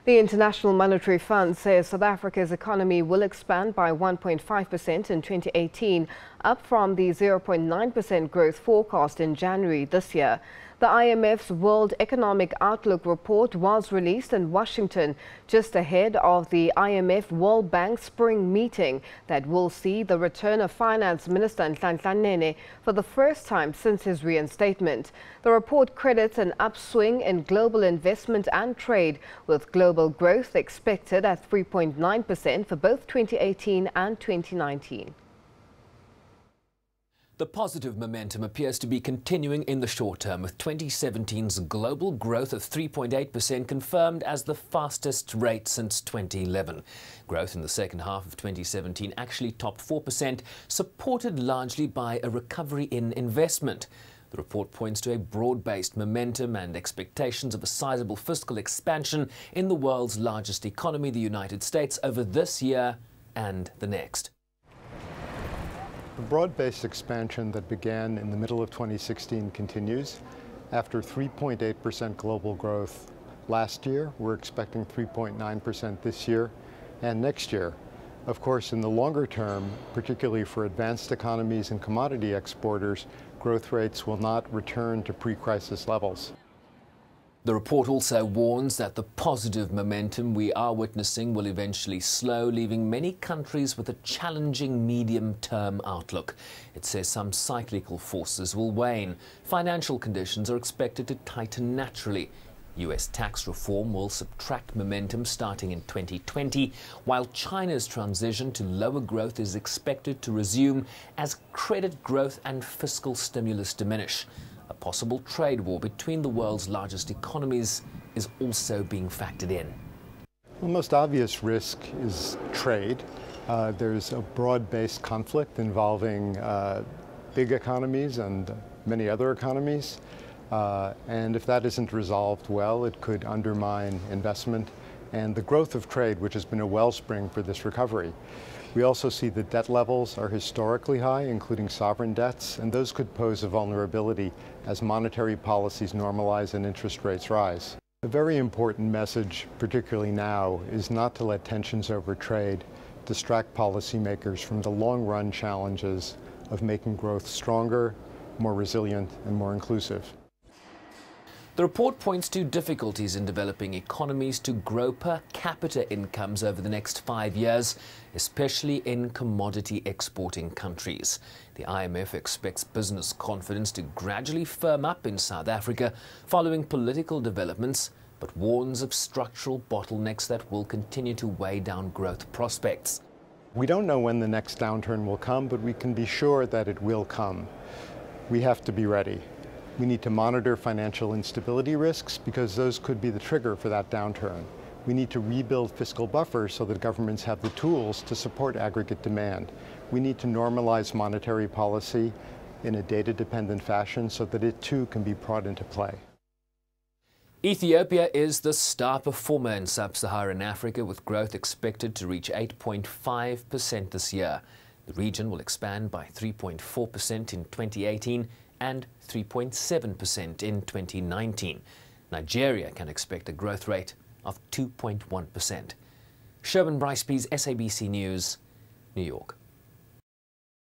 The International Monetary Fund says South Africa's economy will expand by 1.5% in 2018, up from the 0.9% growth forecast in January this year. The IMF's World Economic Outlook report was released in Washington just ahead of the IMF World Bank Spring meeting that will see the return of Finance Minister Nhlanhla Nene for the first time since his reinstatement. The report credits an upswing in global investment and trade, with global growth expected at 3.9% for both 2018 and 2019. The positive momentum appears to be continuing in the short term, with 2017's global growth of 3.8% confirmed as the fastest rate since 2011. Growth in the second half of 2017 actually topped 4%, supported largely by a recovery in investment. The report points to a broad-based momentum and expectations of a sizable fiscal expansion in the world's largest economy, the United States, over this year and the next. The broad-based expansion that began in the middle of 2016 continues. After 3.8% global growth last year, we're expecting 3.9% this year and next year. Of course, in the longer term, particularly for advanced economies and commodity exporters, growth rates will not return to pre-crisis levels. The report also warns that the positive momentum we are witnessing will eventually slow, leaving many countries with a challenging medium-term outlook. It says some cyclical forces will wane. Financial conditions are expected to tighten naturally. US tax reform will subtract momentum starting in 2020, while China's transition to lower growth is expected to resume as credit growth and fiscal stimulus diminish. A possible trade war between the world's largest economies is also being factored in. The most obvious risk is trade. There's a broad-based conflict involving big economies and many other economies. And if that isn't resolved well, it could undermine investment and the growth of trade, which has been a wellspring for this recovery. We also see that debt levels are historically high, including sovereign debts, and those could pose a vulnerability as monetary policies normalize and interest rates rise. A very important message, particularly now, is not to let tensions over trade distract policymakers from the long-run challenges of making growth stronger, more resilient, and more inclusive. The report points to difficulties in developing economies to grow per capita incomes over the next 5 years, especially in commodity exporting countries. The IMF expects business confidence to gradually firm up in South Africa following political developments, but warns of structural bottlenecks that will continue to weigh down growth prospects. We don't know when the next downturn will come, but we can be sure that it will come. We have to be ready. We need to monitor financial instability risks because those could be the trigger for that downturn. We need to rebuild fiscal buffers so that governments have the tools to support aggregate demand. We need to normalize monetary policy in a data-dependent fashion so that it too can be brought into play. Ethiopia is the star performer in sub-Saharan Africa, with growth expected to reach 8.5% this year. The region will expand by 3.4% in 2018 and 3.7% in 2019. Nigeria can expect a growth rate of 2.1%. Sherman Bryce-Pease, SABC News, New York.